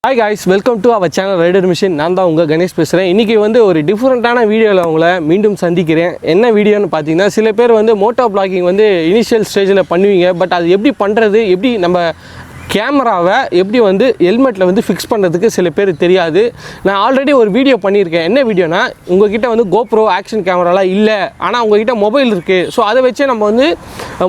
Hi guys, welcome to our channel Rider Machine. நான் தான் உங்க கணேஷ் பேசுறேன். இன்னைக்கு வந்து ஒரு டிஃபரண்டான வீடியோல உங்களை மீண்டும் சந்திக்கிறேன். என்ன வீடியோன்னு பாத்தீங்கன்னா சில பேர் வந்து மோட்டோ vlogging வந்து இனிஷியல் ஸ்டேஜ்ல பண்ணுவீங்க. பட் அது எப்படி பண்றது? எப்படி நம்ம கேமராவை எப்படி வந்து ஹெல்மெட்டில் வந்து ஃபிக்ஸ் பண்ணுறதுக்கு சில பேர் தெரியாது. நான் ஆல்ரெடி ஒரு வீடியோ பண்ணியிருக்கேன். என்ன வீடியோனா, உங்ககிட்ட வந்து கோப்ரோ ஆக்ஷன் கேமராலாம் இல்லை, ஆனால் உங்ககிட்ட மொபைல் இருக்குது. ஸோ அதை வச்சே நம்ம வந்து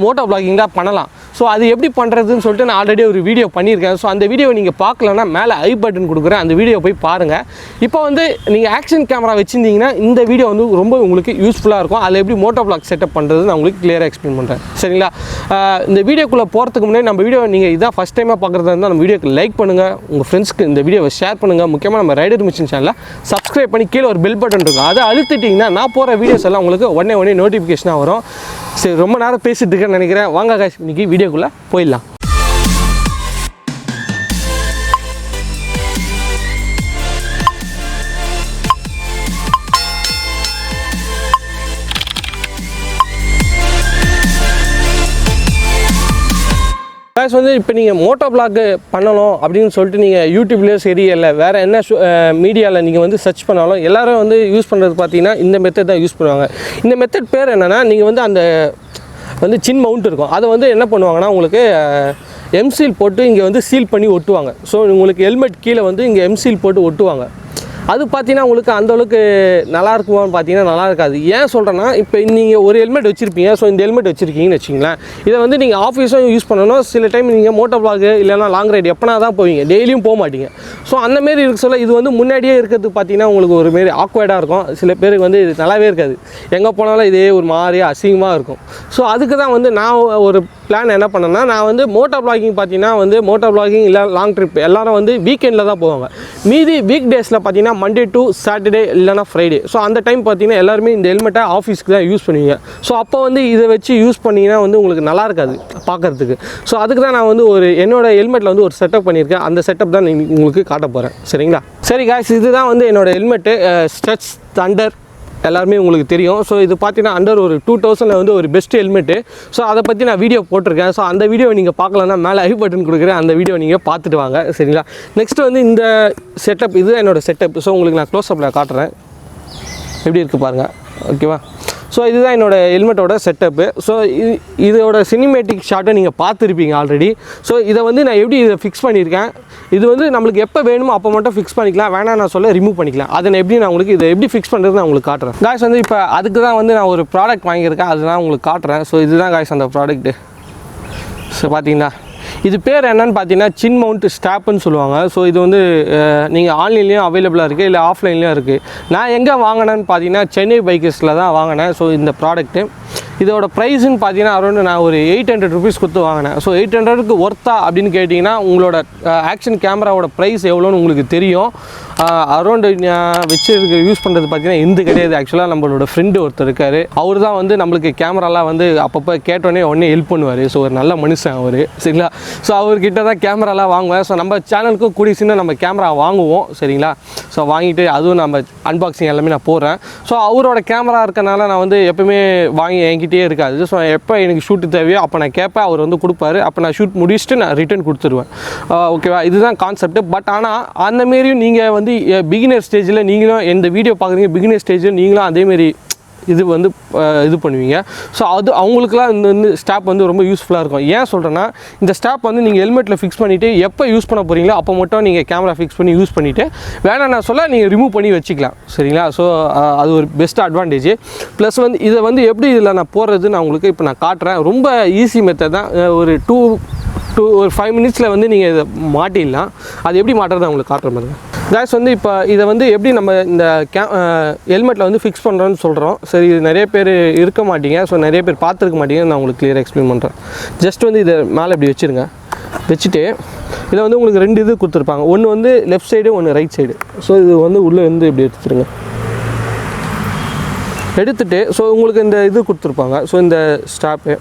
மோட்டோ vlogging பண்ணலாம். ஸோ அது எப்படி பண்ணுறதுன்னு சொல்லிட்டு நான் ஆல்ரெடி ஒரு வீடியோ பண்ணியிருக்கேன். ஸோ அந்த வீடியோ நீங்கள் பார்க்கலன்னா மேலே ஐ பட்டன் கொடுக்குறேன், அந்த வீடியோ போய் பாருங்கள். இப்போ வந்து நீங்கள் ஆக்ஷன் கேமரா வச்சுருந்தீங்கன்னா இந்த வீடியோ வந்து ரொம்ப உங்களுக்கு யூஸ்ஃபுல்லாக இருக்கும். அதில் எப்படி மோட்டோ vlog செட்டப் பண்ணுறது நான் உங்களுக்கு கிளியராக எக்ஸ்பிளைன் பண்ணுறேன். சரிங்களா? இந்த வீடியோக்குள்ளே போகிறதுக்கு முன்னாடி நம்ம வீடியோ நீங்கள் இதான் ஃபஸ்ட் டைமாக பார்க்குறதா இருந்தால் நம்ம வீடியோக்கு லைக் பண்ணுங்கள், உங்கள் ஃப்ரெண்ட்ஸ்க்கு இந்த வீடியோவை ஷேர் பண்ணுங்கள். முக்கியமாக நம்ம ரைடர் மிஷின் சேனலில் சப்ஸ்கிரைப் பண்ணி கீழே ஒரு பெல் பட்டன் இருக்கும், அதை அழுத்திட்டிங்கன்னா நான் போகிற வீடியோஸ் எல்லாம் உங்களுக்கு உடனே நோட்டிஃபிகேஷனாக வரும். சரி, ரொம்ப நேரம் பேசிகிட்டு இருக்கேன்னு நினைக்கிறேன். வாங்க guys, இன்னைக்கு வீடியோக்குள்ளே போயிடலாம். guys வந்து இப்போ நீங்கள் மோட்டோ vlog பண்ணணும் அப்படின்னு சொல்லிட்டு நீங்கள் யூடியூப்லேயோ சரி இல்லை வேறு என்ன மீடியாவில் நீங்கள் வந்து சர்ச் பண்ணாலும் எல்லோரும் வந்து யூஸ் பண்ணுறது பார்த்தீங்கன்னா இந்த மெத்தட் தான் யூஸ் பண்ணுவாங்க. இந்த மெத்தட் பேர் என்னென்னா, நீங்கள் வந்து அந்த வந்து சின் மவுண்ட் இருக்கும், அதை வந்து என்ன பண்ணுவாங்கன்னா உங்களுக்கு எம்சீல் போட்டு இங்கே வந்து சீல் பண்ணி ஒட்டுவாங்க. ஸோ உங்களுக்கு ஹெல்மெட் கீழே வந்து இங்கே எம்சீல் போட்டு ஒட்டுவாங்க. அது பார்த்தீங்கன்னா உங்களுக்கு அந்தளவுக்கு நல்லா இருக்குமான்னு பார்த்தீங்கன்னா நல்லா இருக்காது. ஏன் சொல்கிறேன்னா, இப்போ நீங்கள் ஒரு ஹெல்மெட் வச்சுருப்பீங்க. ஸோ இந்த ஹெல்மெட் வச்சுருக்கீங்கன்னு வச்சிங்களேன், இதை வந்து நீங்கள் ஆஃபீஸும் யூஸ் பண்ணணும். சில டைம் நீங்கள் மோட்டோ vlog இல்லைனா லாங் ரைடு எப்போனா தான் போவீங்க, டெய்லியும் போக மாட்டீங்க. ஸோ அந்தமாரி இருக்க சொல்ல இது வந்து முன்னாடியே இருக்கிறது பார்த்தீங்கன்னா உங்களுக்கு ஒரு மாரி ஆக்வர்டாக இருக்கும். சில பேருக்கு வந்து இது நல்லாவே இருக்காது, எங்கே போனாலும் இதே ஒரு மாதிரியாக அசிங்கமாக இருக்கும். ஸோ அதுக்கு தான் வந்து நான் ஒரு பிளான் என்ன பண்ணேன்னா, நான் வந்து மோட்டோ vlogging பார்த்தீங்கன்னா வந்து மோட்டோ vlogging இல்லை லாங் ட்ரிப் எல்லோரும் வந்து வீக்கெண்டில் தான் போவாங்க. மீதி வீக் டேஸில் பார்த்தீங்கன்னா மண்டே டு சாட்டர்டே இல்லைனா ஃப்ரைடே. ஸோ அந்த டைம் பார்த்தீங்கன்னா எல்லாருமே இந்த ஹெல்மெட்டை ஆஃபீஸ்க்கு தான் யூஸ் பண்ணுவீங்க. ஸோ அப்போ வந்து இதை வச்சு யூஸ் பண்ணிங்கன்னா வந்து உங்களுக்கு நல்லா இருக்காது பார்க்குறதுக்கு. ஸோ அதுக்கு தான் நான் வந்து ஒரு என்னோடய ஹெல்மெட்டில் வந்து ஒரு செட்டப் பண்ணியிருக்கேன். அந்த செட்டப் தான் உங்களுக்கு காட்ட போகிறேன். சரிங்களா? சரி guys, இதுதான் வந்து என்னோடய ஹெல்மெட்டு ஸ்ட்ரெச் தண்டர், எல்லாருமே உங்களுக்கு தெரியும். ஸோ இது பார்த்தீங்கன்னா அண்டர் ஒரு 2000 வந்து ஒரு பெஸ்ட் ஹெல்மெட்டு. ஸோ அதை பற்றி நான் வீடியோ போட்டிருக்கேன். ஸோ அந்த வீடியோ நீங்கள் பார்க்கலன்னா மேலே ஐ பட்டன் கொடுக்குறேன், அந்த வீடியோ நீங்கள் பார்த்துட்டு வாங்க. சரிங்களா? நெக்ஸ்ட்டு வந்து இந்த செட்டப், இதுதான் என்னோடய செட்டப். ஸோ உங்களுக்கு நான் க்ளோஸ்அப்பில் காட்டுறேன், எப்படி இருக்குது பாருங்கள். ஓகேவா? ஸோ இதுதான் என்னோடய ஹெல்மெட்டோட செட்டப்பு. ஸோ இதோட சினிமேட்டிக் ஷாட்டை நீங்கள் பார்த்துருப்பீங்க ஆல்ரெடி. ஸோ இதை வந்து நான் எப்படி இதை ஃபிக்ஸ் பண்ணியிருக்கேன், இது வந்து நம்மளுக்கு எப்போ வேணுமோ அப்போ மட்டும் ஃபிக்ஸ் பண்ணிக்கலாம், வேணாம் நான் சொல்ல ரிமூவ் பண்ணிக்கலாம். அதை எப்படி நான் உங்களுக்கு இதை எப்படி ஃபிக்ஸ் பண்ணுறது நான் உங்களுக்கு காட்டுறேன். காய்ஸ் வந்து இப்போ அதுக்கு தான் வந்து நான் ஒரு ப்ராடக்ட் வாங்கியிருக்கேன், அது நான் உங்களுக்கு காட்டுறேன். ஸோ இதுதான் காய்ஸ் அந்த ப்ராடக்ட்டு. ஸோ பார்த்தீங்களா, இது பேர் என்னன்னு பார்த்தீங்கன்னா சின் மவுண்ட் ஸ்டாப்புன்னு சொல்லுவாங்க. ஸோ இது வந்து நீங்கள் ஆன்லைன்லேயும் அவைலபிளாக இருக்குது, இல்லை ஆஃப்லைன்லேயும் இருக்குது. நான் எங்கே வாங்கினேன்னு பார்த்தீங்கன்னா சென்னை பைக்கர்ஸில் தான் வாங்கினேன். ஸோ இந்த ப்ராடக்ட்டு இதோட ப்ரைஸுன்னு பார்த்தீங்கன்னா அரௌண்டு நான் ஒரு 800 ருபீஸ் கொடுத்து வாங்கினேன். ஸோ 800க்கு ஒர்த்தா அப்படின்னு கேட்டிங்கன்னா உங்களோட ஆக்ஷன் கேமராவோட ப்ரைஸ் எவ்வளோன்னு உங்களுக்கு தெரியும். அரௌண்டு வச்சுருக்கு யூஸ் பண்ணுறது பார்த்தீங்கன்னா இந்த கிடையாது. ஆக்சுவலாக நம்மளோட ஃப்ரெண்டு ஒருத்தர் இருக்கார், அவர் தான் வந்து நம்மளுக்கு கேமராலாம் வந்து அப்பப்போ கேட்டோடனே உடனே ஹெல்ப் பண்ணுவார். ஸோ ஒரு நல்ல மனுஷன் அவர். சரிங்களா? ஸோ அவர்கிட்ட தான் கேமராலாம் வாங்குவேன். ஸோ நம்ம சேனலுக்கும் கூடிய சீக்கிரம் நம்ம கேமரா வாங்குவோம். சரிங்களா? ஸோ வாங்கிட்டு அதுவும் நம்ம அன்பாக்சிங் எல்லாமே நான் போடுறேன். ஸோ அவரோட கேமரா இருக்கனால நான் வந்து எப்போவுமே வாங்கி என்கிட்டயே இருக்காது. ஸோ எப்போ எனக்கு ஷூட்டு தேவையோ அப்போ நான் கேட்பேன், அவர் வந்து கொடுப்பாரு. அப்போ நான் ஷூட் முடிச்சுட்டு நான் ரிட்டர்ன் கொடுத்துருவேன். ஓகேவா? இதுதான் கான்செப்ட். பட் ஆனால் அந்தமாரியும் நீங்கள் வந்து பிகினர் ஸ்டேஜில் நீங்களும் இந்த வீடியோ பார்க்குறீங்க, பிகினர் ஸ்டேஜில் நீங்களும் அதேமாரி இது வந்து இது பண்ணுவீங்க. ஸோ அது அவங்களுக்குலாம் இந்த ஸ்டாப் வந்து ரொம்ப யூஸ்ஃபுல்லாக இருக்கும். ஏன் சொல்கிறேன்னா, இந்த ஸ்டாப் வந்து நீங்கள் ஹெல்மெட்டில் ஃபிக்ஸ் பண்ணிவிட்டு எப்போ யூஸ் பண்ண போகிறீங்களோ அப்போ மட்டும் நீங்கள் கேமரா ஃபிக்ஸ் பண்ணி யூஸ் பண்ணிவிட்டு வேணாம் நான் சொல்ல நீங்கள் ரிமூவ் பண்ணி வச்சுக்கலாம். சரிங்களா? ஸோ அது ஒரு பெஸ்ட் அட்வான்டேஜ். ப்ளஸ் வந்து இதை வந்து எப்படி இதில் நான் போடுறது நான் உங்களுக்கு இப்போ நான் காட்டுறேன். ரொம்ப ஈஸி மெத்தட் தான். ஒரு 5 மினிட்ஸில் வந்து நீங்கள் இதை மாட்டிடலாம். அது எப்படி மாட்டுறது நான் உங்களுக்கு காட்டுற மாதிரி காய்ஸ். வந்து இப்போ இதை வந்து எப்படி நம்ம இந்த ஹெல்மெட்டில் வந்து ஃபிக்ஸ் பண்ணுறோன்னு சொல்கிறோம். சரி, இது நிறைய பேர் இருக்க மாட்டீங்க, ஸோ நிறைய பேர் பார்த்துருக்க மாட்டீங்க. நான் உங்களுக்கு கிளியராக எக்ஸ்பிளைன் பண்ணுறேன். ஜஸ்ட் வந்து இதை மேலே இப்படி வச்சுருங்க. வச்சுட்டு இதில் வந்து உங்களுக்கு 2 இது கொடுத்துருப்பாங்க, ஒன்று வந்து லெஃப்ட் சைடு, ஒன்று ரைட் சைடு. ஸோ இது வந்து உள்ளே வந்து இப்படி எடுத்துருங்க. எடுத்துகிட்டு ஸோ உங்களுக்கு இந்த இது கொடுத்துருப்பாங்க. ஸோ இந்த ஸ்டாப்பு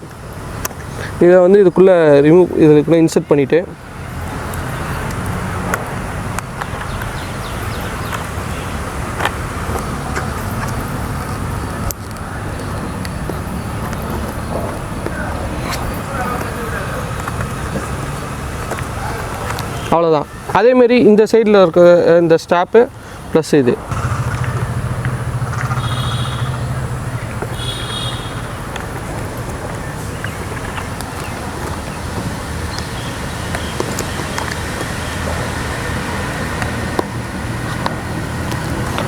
இதை வந்து இதுக்குள்ளே இதுக்குள்ளே இன்சர்ட் பண்ணிவிட்டு அவ்வளோதான். அதேமாரி இந்த சைடில் இருக்க இந்த ஸ்டாப்பு ப்ளஸ் இது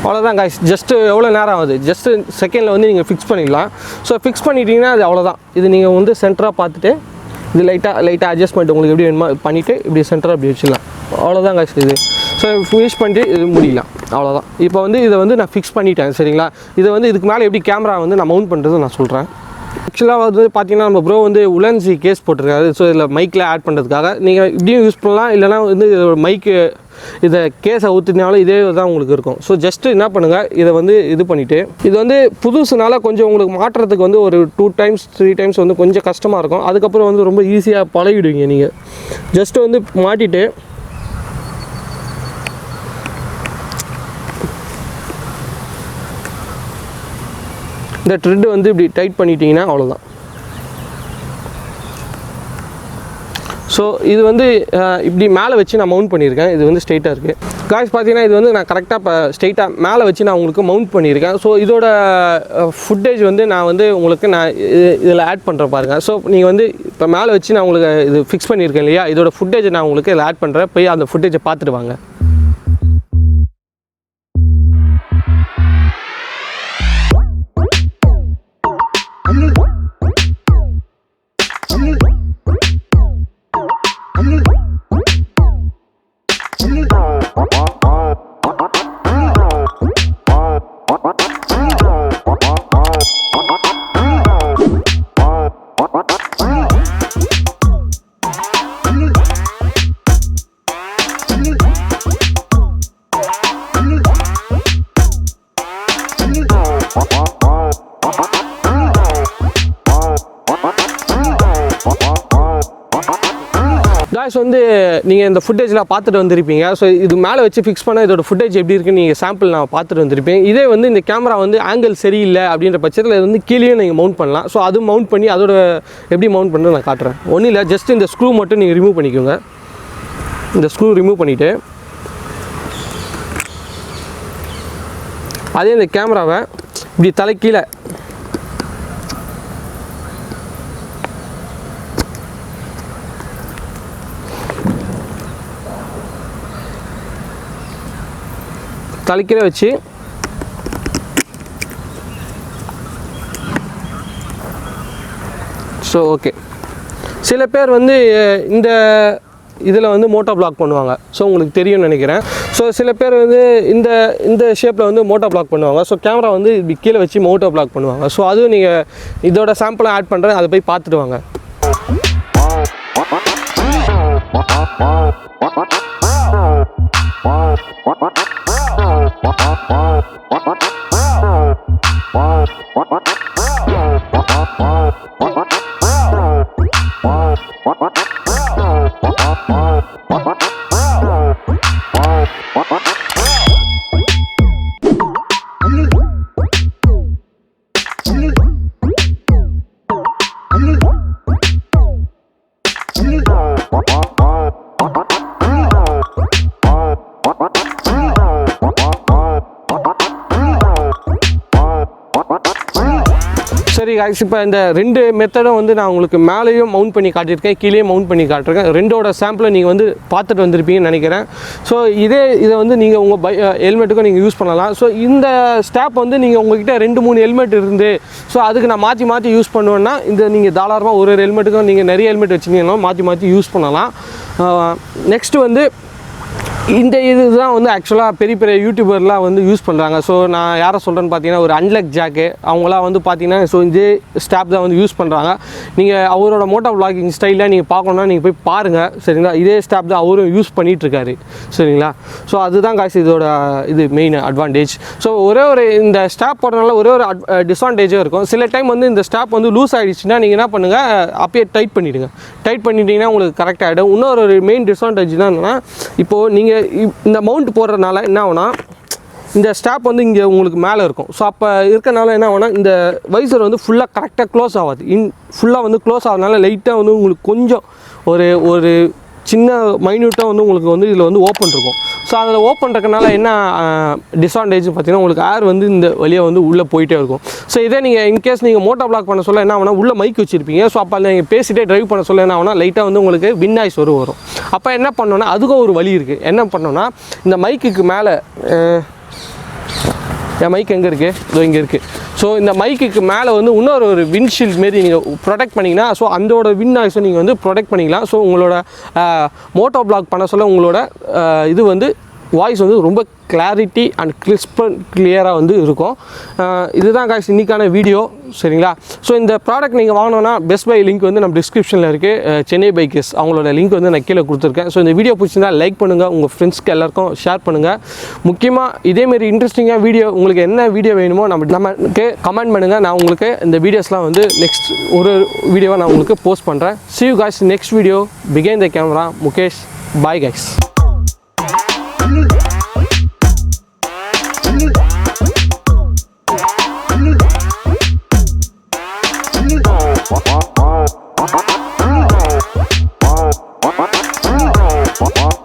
அவ்வளோதான் காய்ஸ். ஜஸ்ட்டு எவ்வளோ நேரம் ஆகுது, ஜஸ்ட்டு செகண்டில் வந்து நீங்கள் ஃபிக்ஸ் பண்ணிடலாம். ஸோ ஃபிக்ஸ் பண்ணிட்டீங்கன்னா அது அவ்வளோதான். இது நீங்கள் வந்து சென்டராக பார்த்துட்டு இது லைட்டாக அட்ஜஸ்ட்மெண்ட் உங்களுக்கு எப்படி வேணுமோ பண்ணிவிட்டு இப்படி சென்டராக இப்படி வச்சிடலாம். அவ்வளோதான் காய்ஸ் இது. ஸோ ஃபினிஷ் பண்ணிட்டு இது முடியலாம், அவ்வளோதான். இப்போ வந்து இதை வந்து நான் ஃபிக்ஸ் பண்ணிட்டேன் சரிங்களா. இதை வந்து இதுக்கு மேலே எப்படி கேமரா வந்து நான் மவுண்ட் பண்ணுறது நான் சொல்கிறேன். ஆக்சுவலாக வந்து பார்த்தீங்கன்னா நம்ம ப்ரோ வந்து உலன்சி கேஸ் போட்டிருக்காரு. ஸோ இதில் மைக்கில் ஆட் பண்ணுறதுக்காக நீங்கள் இப்படியும் யூஸ் பண்ணலாம், இல்லைனா வந்து மைக்கு இதை கேஸை ஊற்றினாலும் இதே தான் உங்களுக்கு இருக்கும். ஸோ ஜஸ்ட்டு என்ன பண்ணுங்கள், இதை வந்து இது பண்ணிவிட்டு இது வந்து புதுசுனால கொஞ்சம் உங்களுக்கு மாட்டுறதுக்கு வந்து ஒரு 2 times 3 times வந்து கொஞ்சம் கஷ்டமாக இருக்கும். அதுக்கப்புறம் வந்து ரொம்ப ஈஸியாக பழகிடுவீங்க. நீங்கள் ஜஸ்ட்டு வந்து மாட்டிட்டு இந்த த்ரெட்டு வந்து இப்படி டைட் பண்ணிட்டீங்கன்னா அவ்வளோதான். ஸோ இது வந்து இப்படி மேலே வச்சு நான் மவுண்ட் பண்ணியிருக்கேன். இது வந்து ஸ்ட்ரெயிட்டாக இருக்குது காய்ஸ். பார்த்தீங்கன்னா இது வந்து நான் கரெக்டாக இப்போ ஸ்ட்ரெயிட்டாக மேலே வச்சு நான் உங்களுக்கு மவுண்ட் பண்ணியிருக்கேன். ஸோ இதோட ஃபுட்டேஜ் வந்து நான் வந்து உங்களுக்கு நான் இதில் ஆட் பண்ணுறேன் பாருங்கள். ஸோ நீங்கள் வந்து இப்போ மேலே வச்சு நான் உங்களுக்கு இது ஃபிக்ஸ் பண்ணியிருக்கேன் இல்லையா, இதோட ஃபுட்டேஜ் நான் உங்களுக்கு இதில் ஆட் பண்ணுறேன். போய் அந்த ஃபுட்டேஜை பார்த்துட்டு வாங்க. காய்ஸ் வந்து நீங்கள் இந்த ஃபுட்டேஜ்லாம் பார்த்துட்டு வந்திருப்பீங்க. ஸோ இது மேலே வச்சு ஃபிக்ஸ் பண்ண இதோட ஃபுட்டேஜ் எப்படி இருக்குன்னு நீங்கள் சாம்பிள் நான் பார்த்துட்டு வந்திருப்பேன். இதே வந்து இந்த கேமரா வந்து ஆங்கிள் சரியில்லை அப்படின்ற பட்சத்தில் இது வந்து கீழே நீங்கள் மவுண்ட் பண்ணலாம். ஸோ அது மவுண்ட் பண்ணி அதோட எப்படி மவுண்ட் பண்ணுறது நான் காட்டுறேன். ஒன்றும் இல்லை, ஜஸ்ட் இந்த ஸ்க்ரூ மட்டும் நீங்கள் ரிமூவ் பண்ணிக்கோங்க. இந்த ஸ்க்ரூ ரிமூவ் பண்ணிவிட்டு அதே இந்த கேமராவை இப்படி தலைக்கீழே தலைக்கீழே வச்சு ஸோ ஓகே. சில பேர் வந்து இந்த இதில் வந்து மோட்டோ வ்ளாக் பண்ணுவாங்க. ஸோ உங்களுக்கு தெரியும்னு நினைக்கிறேன். ஸோ சில பேர் வந்து இந்த ஷேப்பில் வந்து மோட்டோ வ்ளாக் பண்ணுவாங்க. ஸோ கேமரா வந்து இப்படி கீழே வச்சு மோட்டோ வ்ளாக் பண்ணுவாங்க. ஸோ அதுவும் நீங்கள் இதோட சாம்பிளை ஆட் பண்ணுறேன், அதை போய் பார்த்துட்டு வாங்க. சரி காய்ஸ், இப்போ இந்த 2 மெத்தடும் வந்து நான் உங்களுக்கு மேலேயும் மவுண்ட் பண்ணி காட்டியிருக்கேன், கீழே மவுண்ட் பண்ணி காட்டியிருக்கேன். ரெண்டோட சாம்பிளை நீங்கள் வந்து பார்த்துட்டு வந்திருப்பீங்கன்னு நினைக்கிறேன். ஸோ இதை வந்து நீங்கள் உங்கள் ஹெல்மெட்டுக்கும் நீங்கள் யூஸ் பண்ணலாம். ஸோ இந்த ஸ்டாப் வந்து நீங்கள் உங்கள்கிட்ட 2-3 ஹெல்மெட் இருந்து ஸோ அதுக்கு நான் மாற்றி யூஸ் பண்ணுவேன்னா இந்த நீங்கள் தாராளமாக ஒரு ஹெல்மெட்டுக்கும் நீங்கள் நிறைய ஹெல்மெட் வச்சுருந்தீங்கன்னா மாற்றி யூஸ் பண்ணலாம். நெக்ஸ்ட்டு வந்து இந்த இதுதான் வந்து ஆக்சுவலாக பெரிய யூடியூபர்லாம் வந்து யூஸ் பண்ணுறாங்க. ஸோ நான் யாரை சொல்கிறேன்னு பார்த்தீங்கன்னா ஒரு அன்லக் ஜாக்கு அவங்களாம் வந்து பார்த்தீங்கன்னா ஸோ இதே ஸ்டாப் தான் வந்து யூஸ் பண்ணுறாங்க. நீங்கள் அவரோட மோட்டோ வ்ளாகிங் ஸ்டைலில் நீங்கள் பார்க்கணுன்னா நீங்கள் போய் பாருங்கள் சரிங்களா. இதே ஸ்டாப் தான் அவரும் யூஸ் பண்ணிகிட்ருக்காரு சரிங்களா. ஸோ அதுதான் காய்ஸ் இதோட இது மெயின் அட்வான்டேஜ். ஸோ ஒரு இந்த ஸ்டாப் போடுறதுனால ஒரு டிஸ்அட்வான்டேஜும் இருக்கும். சில டைம் வந்து இந்த ஸ்டாப் வந்து லூஸ் ஆகிடுச்சுன்னா நீங்கள் என்ன பண்ணுங்கள், அப்பயே டைட் பண்ணிவிடுங்க. டைட் பண்ணிட்டீங்கன்னா உங்களுக்கு கரெக்ட் ஆகிடும். இன்னொரு மெயின் டிஸ்அட்வான்டேஜ் என்னன்னா, இப்போது நீங்கள் இந்த மவுண்ட் போடுறதுனால என்ன ஆகுனா இந்த ஸ்டாப் வந்து இங்கே உங்களுக்கு மேலே இருக்கும். ஸோ அப்போ இருக்கிறனால என்ன ஆகுனா இந்த வைசர் வந்து ஃபுல்லாக கரெக்டாக க்ளோஸ் ஆகாது. ஃபுல்லாக வந்து க்ளோஸ் ஆகிறதுனால லைட்டாக வந்து உங்களுக்கு கொஞ்சம் ஒரு சின்ன மைன்யூட்டாக வந்து உங்களுக்கு வந்து இதில் வந்து ஓப்பன் இருக்கும். ஸோ அதில் ஓப்பன் இருக்கனால என்ன டிஸ்அட்வான்டேஜ் பார்த்தீங்கன்னா உங்களுக்கு ஏர் வந்து இந்த வழியாக வந்து உள்ளே போயிட்டே இருக்கும். ஸோ இதே நீங்கள் இன்கேஸ் நீங்கள் மோட்டோ வ்ளாக் பண்ண சொல்ல என்ன ஆகுனா உள்ளே மைக் வச்சுருப்பீங்க. ஸோ அப்போ நீங்கள் பேசிகிட்டே ட்ரைவ் பண்ண சொல்ல என்ன ஆகுனா லைட்டாக வந்து உங்களுக்கு வின் நாய்ஸ் வரும். அப்போ என்ன பண்ணோன்னா அதுக்கும் ஒரு வழி இருக்குது. என்ன பண்ணோன்னா இந்த மைக்குக்கு மேலே என் மைக் எங்கே இருக்குது? இதோ இங்கே இருக்குது. ஸோ இந்த மைக்குக்கு மேலே வந்து இன்னொரு ஒரு விண்ட்ஷீல்ட் மாரி நீங்கள் ப்ரொடெக்ட் பண்ணிங்கன்னா ஸோ அதோட வின் நாய்ஸை நீங்கள் வந்து ப்ரொடெக்ட் பண்ணிக்கலாம். ஸோ உங்களோட மோட்டோ வ்ளாக் பண்ண சொல்ல உங்களோட இது வந்து வாய்ஸ் வந்து ரொம்ப கிளாரிட்டி அண்ட் கிளியராக வந்து இருக்கும். இதுதான் காய்ஸ் இன்றைக்கான வீடியோ, சரிங்களா? ஸோ இந்த ப்ராடக்ட் நீங்கள் வாங்கினோன்னா பெஸ்ட் பை லிங்க் வந்து நம்ம டிஸ்கிரிப்ஷனில் இருக்குது. சென்னை பைக்கர்ஸ் அவங்களோட லிங்க் வந்து நான் கீழே கொடுத்துருக்கேன். ஸோ இந்த வீடியோ பிடிச்சிருந்தா லைக் பண்ணுங்கள், உங்கள் ஃப்ரெண்ட்ஸ்க்கு எல்லாருக்கும் ஷேர் பண்ணுங்கள். முக்கியமாக இதேமாரி இன்ட்ரெஸ்டிங்காக வீடியோ உங்களுக்கு என்ன வீடியோ வேணுமோ நமக்கு கமெண்ட் பண்ணுங்கள். நான் உங்களுக்கு இந்த வீடியோஸ்லாம் வந்து நெக்ஸ்ட் ஒரு வீடியோவை நான் உங்களுக்கு போஸ்ட் பண்ணுறேன். See you guys next video. Behind the camera, Mukesh. Bye guys. What?